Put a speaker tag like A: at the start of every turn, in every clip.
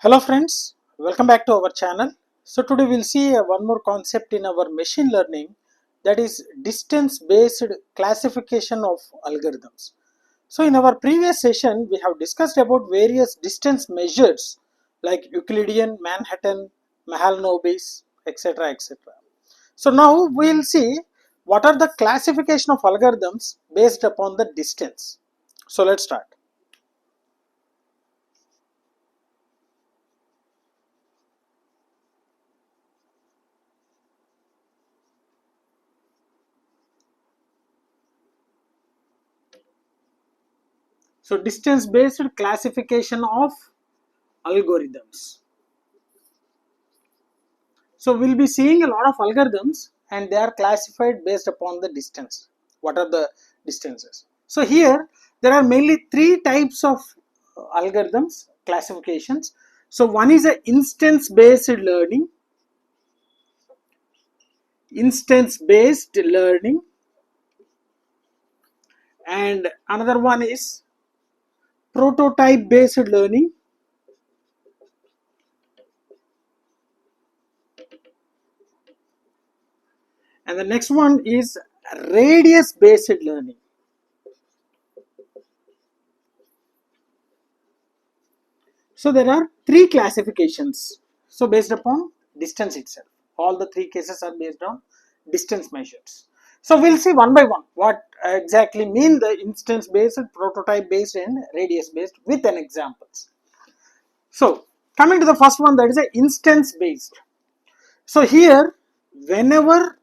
A: Hello friends, welcome back to our channel. So today we'll see one more concept in our machine learning, that is distance based classification of algorithms. So in our previous session we have discussed about various distance measures like Euclidean, Manhattan, Mahalanobis, etc, etc. So now we'll see what are the classification of algorithms based upon the distance. So let's start. So distance based classification of algorithms. So we'll be seeing a lot of algorithms and they are classified based upon the distance. What are the distances? So here there are mainly three types of algorithms classifications. So one is a instance based learning, and another one is prototype based learning, and the next one is radius based learning. So there are three classifications. So based upon distance itself, all the three cases are based on distance measures. So we'll see one by one what exactly mean the instance based, prototype based, and radius based with an examples. So coming to the first one, that is a instance based. So here whenever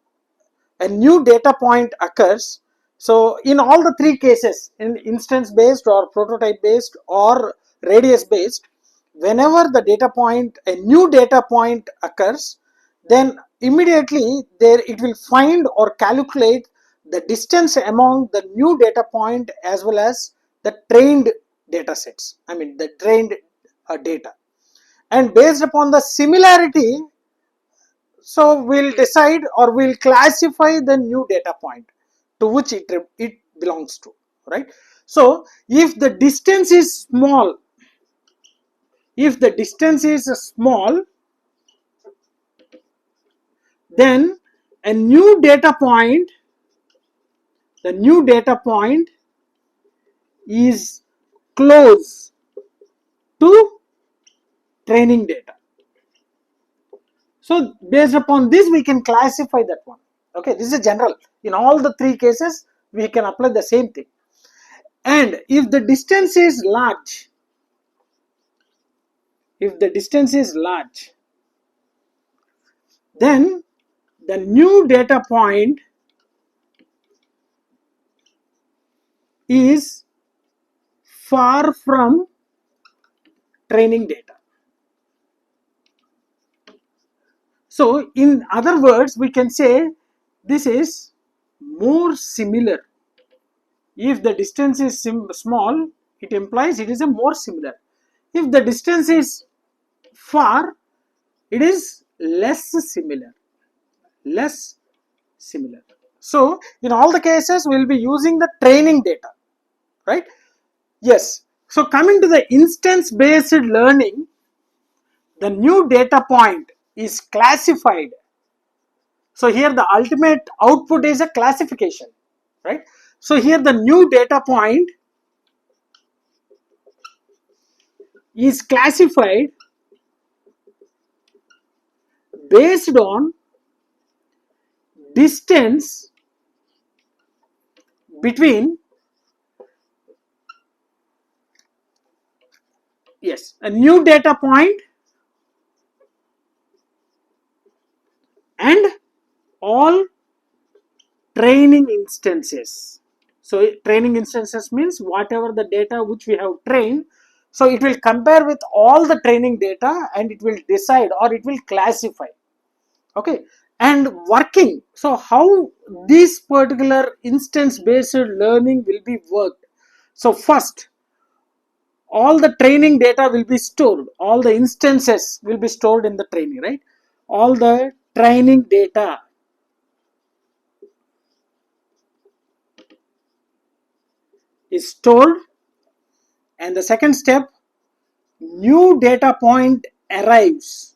A: a new data point occurs, so in all the three cases, in instance based or prototype based or radius based, whenever the data point, a new data point occurs, then immediately there it will find or calculate the distance among the new data point as well as the trained data sets, I mean the trained data, and based upon the similarity, so we'll decide or we'll classify the new data point to which it belongs to, right? So if the distance is small, then a new data point, the new data point is close to training data. So based upon this we can classify that one. Okay, this is general. In all the three cases we can apply the same thing. And if the distance is large, then the new data point is far from training data. So in other words we can say this is more similar. If the distance is small, it implies it is a more similar. If the distance is far, it is less similar. So in all the cases we will be using the training data, right? Yes. So coming to the instance based learning, the new data point is classified. So here the ultimate output is a classification, right? So here the new data point is classified based on distance between, yes, a new data point and all training instances. So training instances means whatever the data which we have trained, so it will compare with all the training data and it will decide or it will classify. Okay, and working, so how this particular instance based learning will be worked. So first, all the training data will be stored, all the instances will be stored in the training, right? All the training data is stored, and the second step, new data point arrives,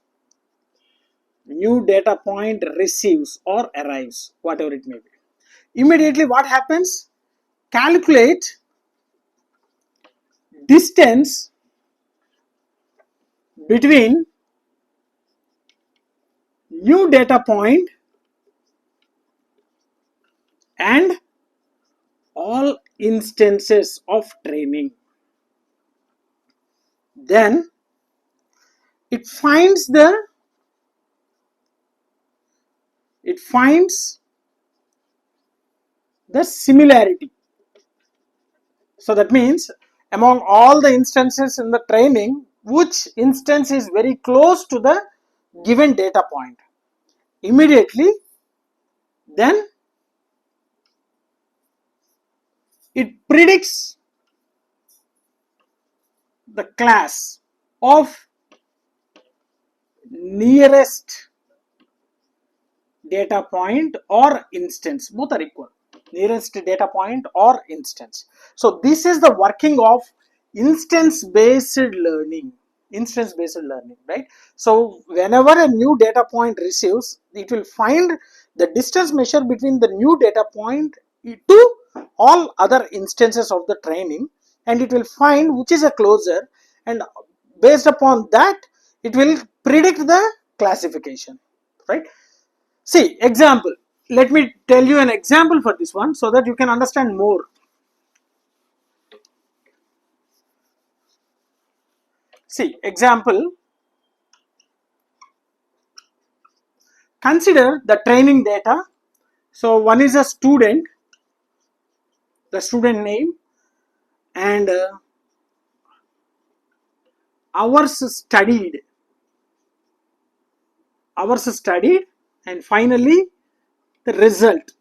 A: new data point receives or arrives, whatever it may be. Immediately what happens? Calculate distance between new data point and all instances of training. Then it finds the similarity. So that means among all the instances in the training, which instance is very close to the given data point. Immediately then it predicts the class of nearest data point or instance. Both are equal, nearest data point or instance. So this is the working of instance based learning, right? So whenever a new data point receives, it will find the distance measure between the new data point to all other instances of the training, and it will find which is a closer, and based upon that it will predict the classification, right? See, example. Let me tell you an example for this one so that you can understand more. See, example. Consider the training data. So one is a student, the student name, and hours studied, and finally the result.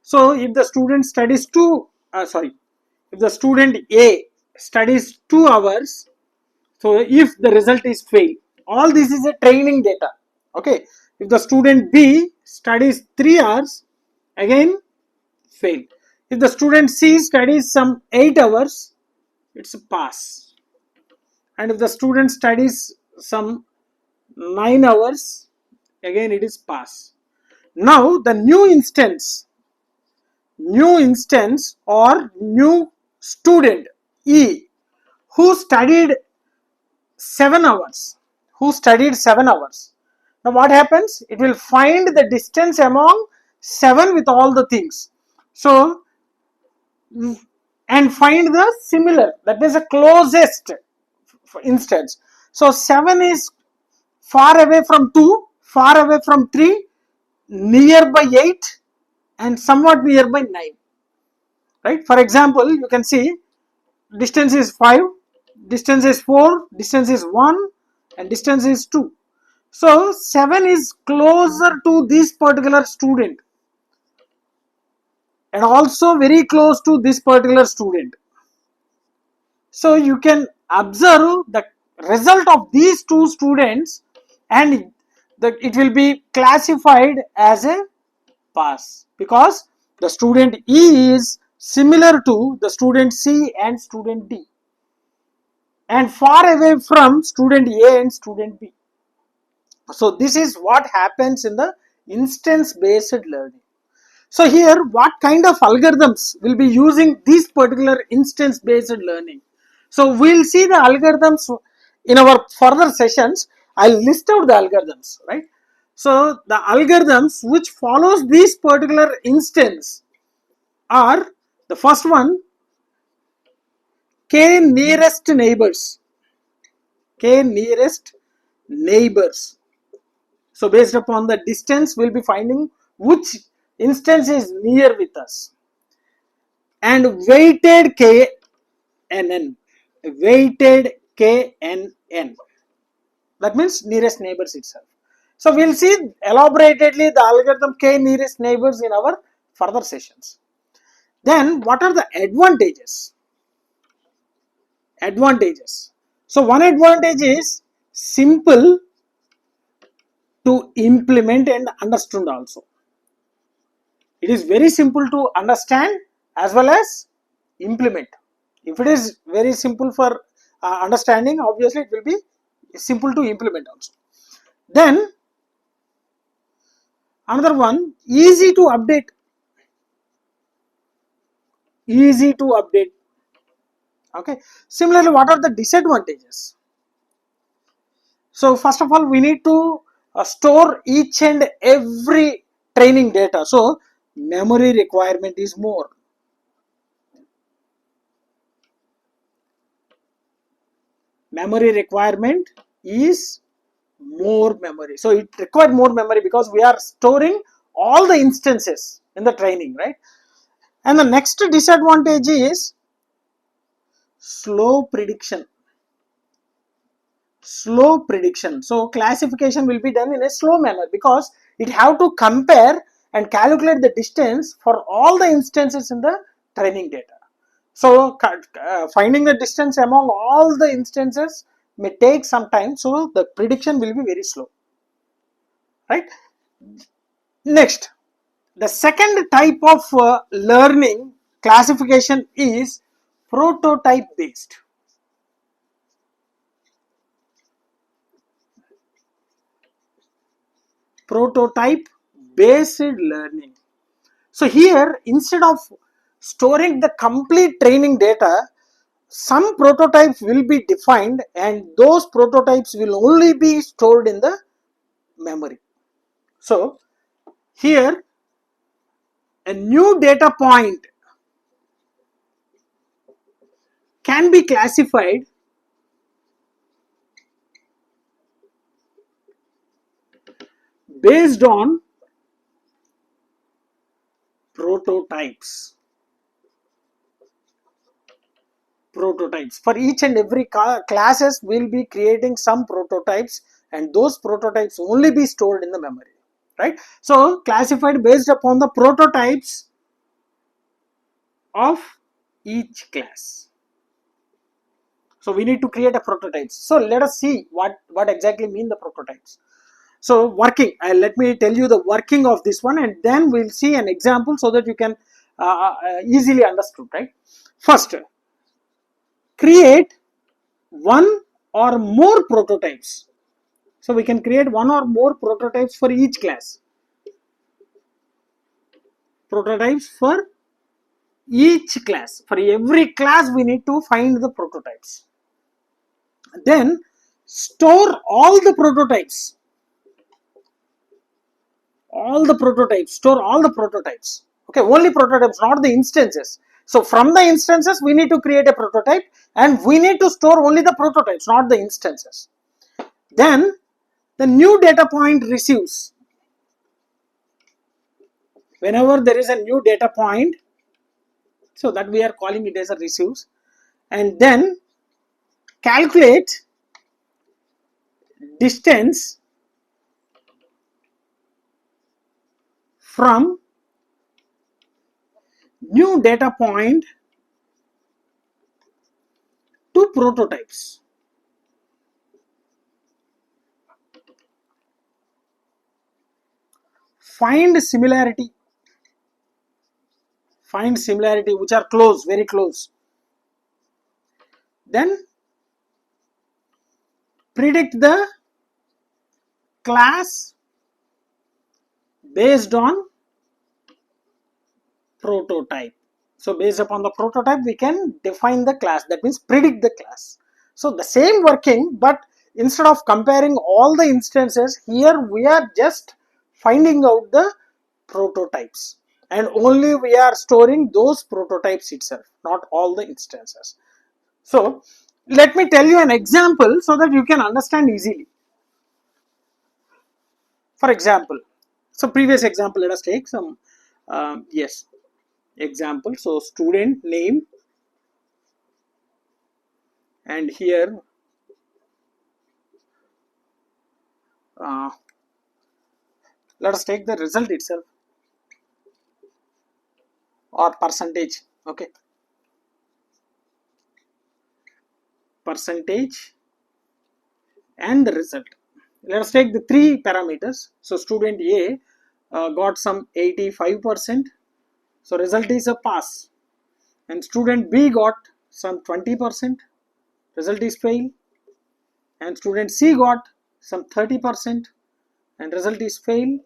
A: So if the student studies if the student A studies 2 hours, so if the result is fail, all this is a training data. Okay, if the student B studies 3 hours, again fail. If the student C studies some 8 hours, it's a pass. And if the student studies some 9 hours, again it is pass. Now the new instance or new student E who studied 7 hours, now what happens? It will find the distance among 7 with all the things, so and find the similar, that is the closest instance. So 7 is far away from 2, far away from 3, nearby 8, and somewhat nearby 9, right? For example, you can see distance is 5, distance is 4, distance is 1, and distance is 2. So 7 is closer to this particular student and also very close to this particular student. So you can observe the result of these two students, and it will be classified as a pass because the student E is similar to the student C and student D and far away from student A and student B. So this is what happens in the instance based learning. So here what kind of algorithms will be using this particular instance based learning? So we'll see the algorithms in our further sessions. I'll list out the algorithms, right? So the algorithms which follows this particular instance are the first one, k nearest neighbors. So based upon the distance, we'll be finding which instance is near with us. And weighted KNN. That means nearest neighbors itself. So we'll see elaboratedly the algorithm k nearest neighbors in our further sessions. Then what are the advantages? So one advantage is simple to implement and understand also. It is very simple to understand as well as implement. If it is very simple for understanding, obviously it will be simple to implement also. Then another one, easy to update. Easy to update. Okay. Similarly, what are the disadvantages? So first of all, we need to store each and every training data. So memory requirement is more. Memory requirement is more memory. So it required more memory because we are storing all the instances in the training, right? And the next disadvantage is slow prediction. Slow prediction. So classification will be done in a slow manner because it have to compare and calculate the distance for all the instances in the training data. So finding the distance among all the instances may take some time, so the prediction will be very slow, right? Next, the second type of learning classification is prototype based. Prototype based learning. So here, instead of storing the complete training data, some prototypes will be defined and those prototypes will only be stored in the memory. So here, a new data point can be classified based on prototypes. Prototypes for each and every classes will be creating some prototypes, and those prototypes only be stored in the memory, right? So classified based upon the prototypes of each class. So we need to create a prototypes. So let us see what exactly mean the prototypes. So working, let me tell you the working of this one, and then we'll see an example so that you can easily understood, right? First, create one or more prototypes. So we can create one or more prototypes for each class. Prototypes for each class. For every class we need to find the prototypes. Then store all the prototypes. Store all the prototypes. Okay, only prototypes, not the instances. So from the instances we need to create a prototype, and we need to store only the prototypes, not the instances. Then the new data point receives. Whenever there is a new data point, so that we are calling it as a receives, and then calculate distance from new data point to prototypes. Find similarity which are close, very close. Then predict the class based on prototype. So based upon the prototype we can define the class, that means predict the class. So the same working, but instead of comparing all the instances, here we are just finding out the prototypes, and only we are storing those prototypes itself, not all the instances. So let me tell you an example so that you can understand easily. For example, so previous example, let us take some yes example. So student name, and here let us take the result itself, or percentage. Okay, percentage and the result. Let us take the three parameters. So student A got some 85%, so result is a pass, and student B got some 20%, result is fail, and student C got some 30% and result is fail,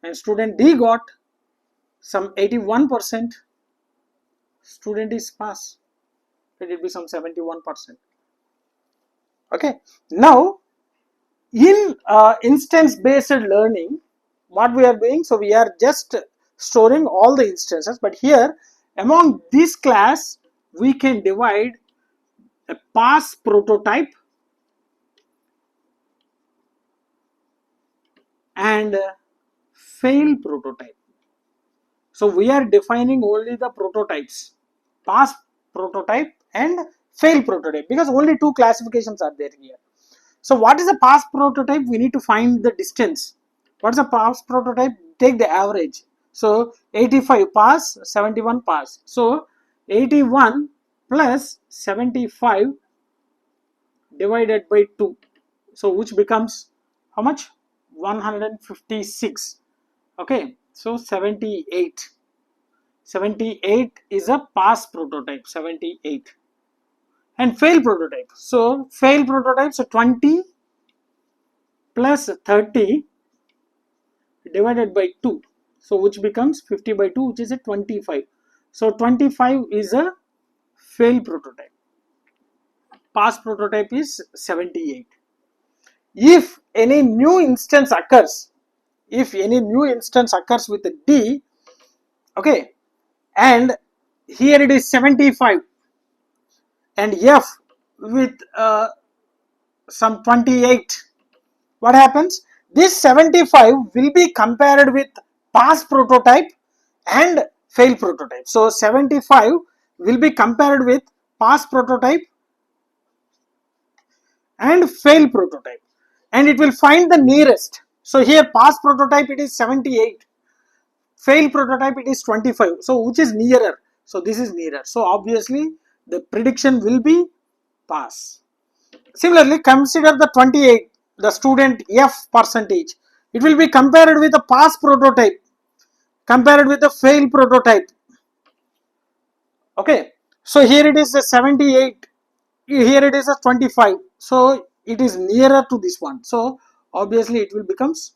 A: and student D got some 81%, student is pass, it will be some 71%. Okay, now in instance based learning, what we are doing, so we are just storing all the instances, but here among this class we can divide a pass prototype and fail prototype. So we are defining only the prototypes, pass prototype and fail prototype, because only two classifications are there here. So what is a pass prototype? We need to find the distance. What is a pass prototype? Take the average. So 85 pass, 71 pass. So 81 plus 75 divided by 2. So which becomes how much? 156. Okay, so 78. 78 is a pass prototype, 78. And fail prototype. So fail prototype, so 20 plus 30 divided by 2. So which becomes 50 by 2, which is a 25. So 25 is a fail prototype. Pass prototype is 78. If any new instance occurs, with D, okay, and here it is 75 and F with some 28, what happens? This 75 will be compared with pass prototype and fail prototype. So 75 will be compared with pass prototype and fail prototype, and it will find the nearest. So here pass prototype it is 78, fail prototype it is 25. So which is nearer? So this is nearer. So obviously the prediction will be pass. Similarly, consider the 28, the student F percentage. It will be compared with the pass prototype, compared with the fail prototype. Okay, so here it is a 78, here it is a 25. So it is nearer to this one. So obviously it will becomes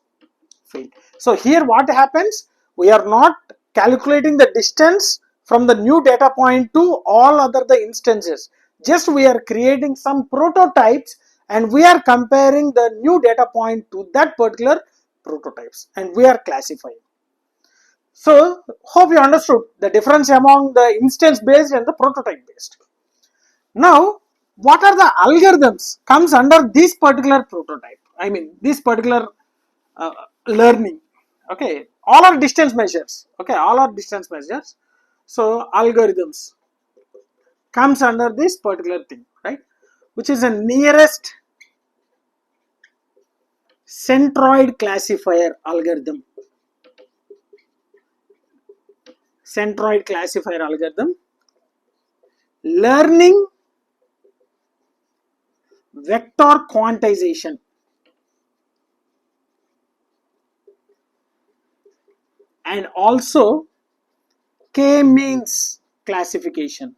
A: fail. So here what happens? We are not calculating the distance from the new data point to all other the instances. Just we are creating some prototypes and we are comparing the new data point to that particular prototypes and we are classifying. So hope you understood the difference among the instance based and the prototype based. Now what are the algorithms comes under this particular prototype? I mean this particular uh, learning. Okay, all are distance measures. Okay, all are distance measures. So algorithms comes under this particular thing, right? Which is the nearest centroid classifier algorithm. Centroid classifier algorithm. Learning vector quantization. And also k-means classification.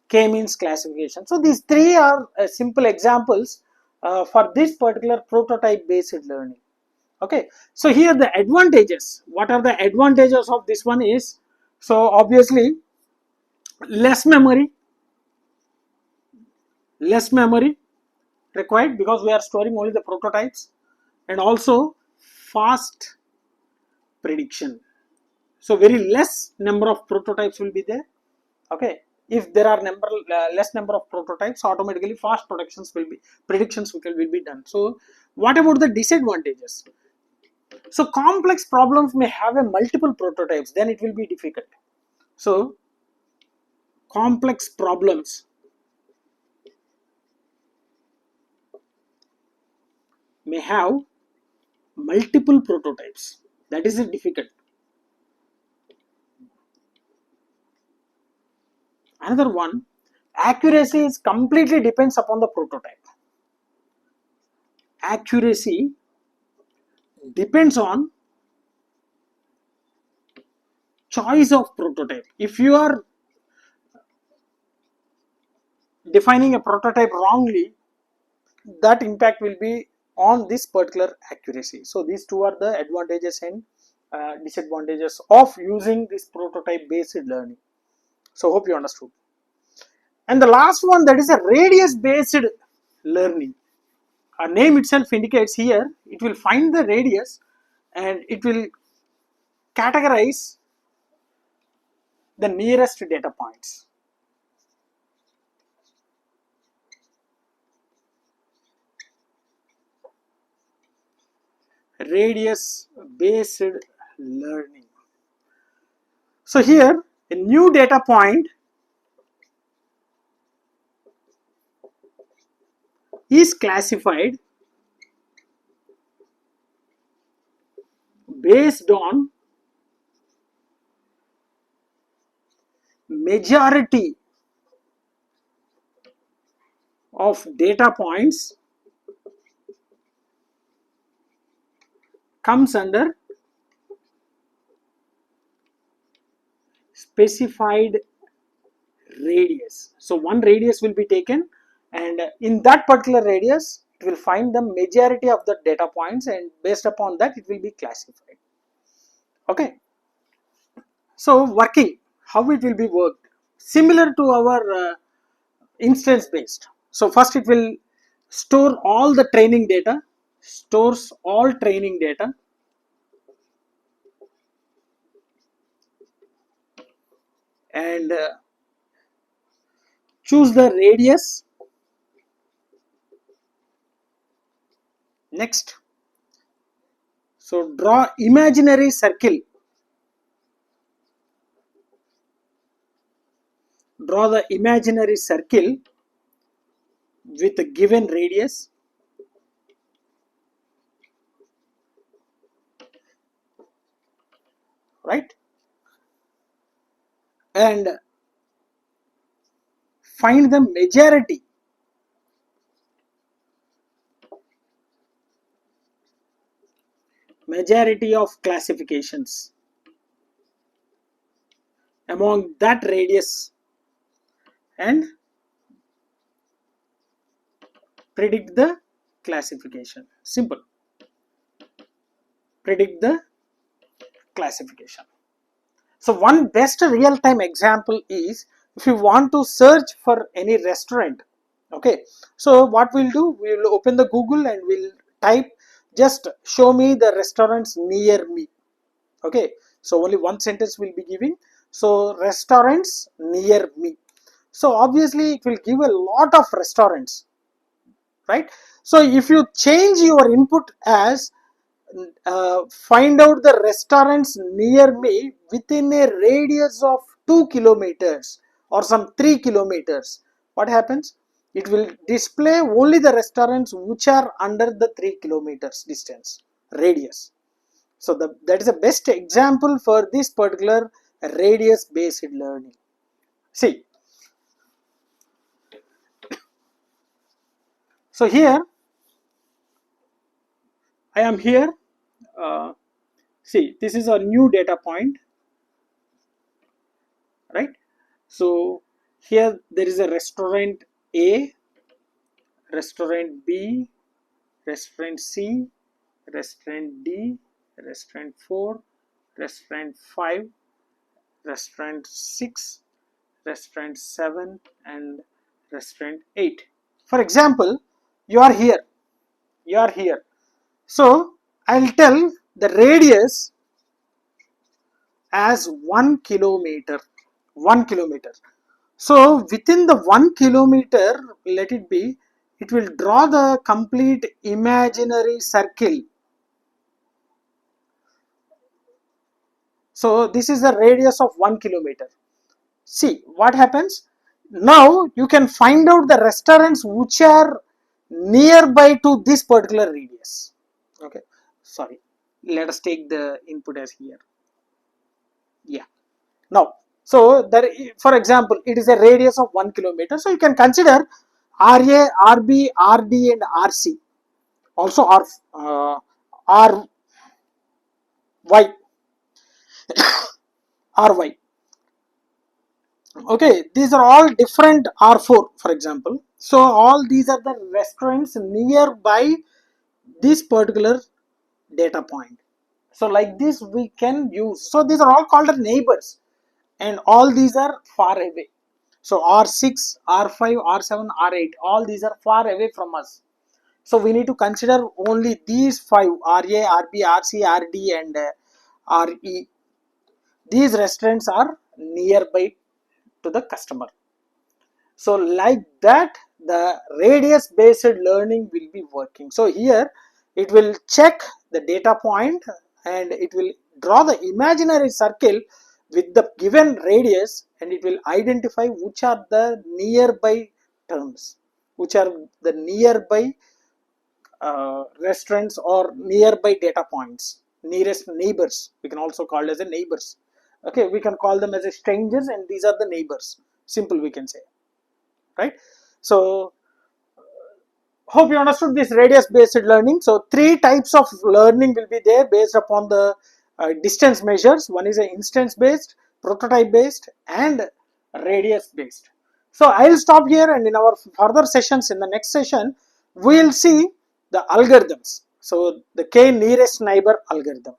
A: K-means classification. So these three are simple examples for this particular prototype based learning. Okay, so here the advantages. What are the advantages of this one is, so obviously less memory required because we are storing only the prototypes, and also fast prediction. So very less number of prototypes will be there. Okay, if there are less number of prototypes, automatically fast predictions will be done. So what about the disadvantages? So complex problems may have a multiple prototypes, then it will be difficult. So complex problems may have multiple prototypes, that is difficult. Another one, accuracy is completely depends upon the prototype. Accuracy depends on choice of prototype. If you are defining a prototype wrongly, that impact will be on this particular accuracy. So these two are the advantages and disadvantages of using this prototype based learning. So hope you understood. And the last one, that is a radius based learning. A name itself indicates here, it will find the radius and it will categorize the nearest data points. Radius based learning. So here a new data point is classified based on majority of data points comes under specified radius. So one radius will be taken, and in that particular radius it will find the majority of the data points, and based upon that it will be classified. Okay, so working, how it will be worked, similar to our instance based. So first it will store all the training data, stores all training data, and choose the radius. Next, so draw imaginary circle, draw the imaginary circle with a given radius, right, and find the majority of classifications among that radius and predict the classification. Simple. Predict the classification. So one best real-time example is if you want to search for any restaurant. Okay, so what we'll do, we will open the Google and we'll type just show me the restaurants near me. Okay, so only one sentence will be giving, so restaurants near me. So obviously it will give a lot of restaurants, right? So if you change your input as find out the restaurants near me within a radius of 2 kilometers or some 3 kilometers, what happens? It will display only the restaurants which are under the 3 kilometers distance radius. So that is the best example for this particular radius based learning. See, so here I am here. See, this is a new data point, right? So here there is a restaurant A, restaurant B, restaurant C, restaurant D, restaurant 4, restaurant 5, restaurant 6, restaurant 7, and restaurant 8. For example, you are here, you are here. So I'll tell the radius as 1 kilometer. 1 kilometer. So within the 1 kilometer, let it be, it will draw the complete imaginary circle. So this is the radius of 1 kilometer. See what happens. Now you can find out the restaurants which are nearby to this particular radius. Okay, sorry. Let us take the input as here. Yeah. Now, so there, for example, it is a radius of 1 kilometer. So you can consider RA, RB, RD, and RC. Also RY, RY. Okay, these are all different R4, for example. So all these are the restaurants nearby this particular data point. So like this we can use. So these are all called as neighbors, and all these are far away. So R6, R5, R7, R8, all these are far away from us. So we need to consider only these five: RA, RB, RC, RD, and RE. These restaurants are nearby to the customer. So like that, the radius based learning will be working. So here it will check the data point and it will draw the imaginary circle with the given radius, and it will identify which are the nearby terms, which are the nearby restaurants or nearby data points, nearest neighbors. We can also call as a neighbors. Okay, we can call them as a strangers, and these are the neighbors. Simple, we can say, right? So hope you understood this radius based learning. So three types of learning will be there based upon the distance measures. One is a instance based, prototype based, and radius based. So I'll stop here, and in our further sessions, in the next session we'll see the algorithms. So the k nearest neighbor algorithm.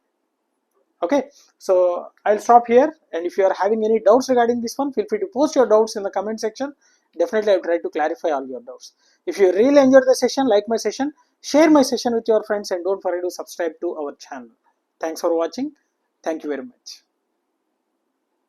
A: Okay, so I'll stop here, and if you are having any doubts regarding this one, feel free to post your doubts in the comment section. Definitely I'll try to clarify all your doubts. If you really enjoyed the session, like my session, share my session with your friends, and don't forget to subscribe to our channel. Thanks for watching. Thank you very much.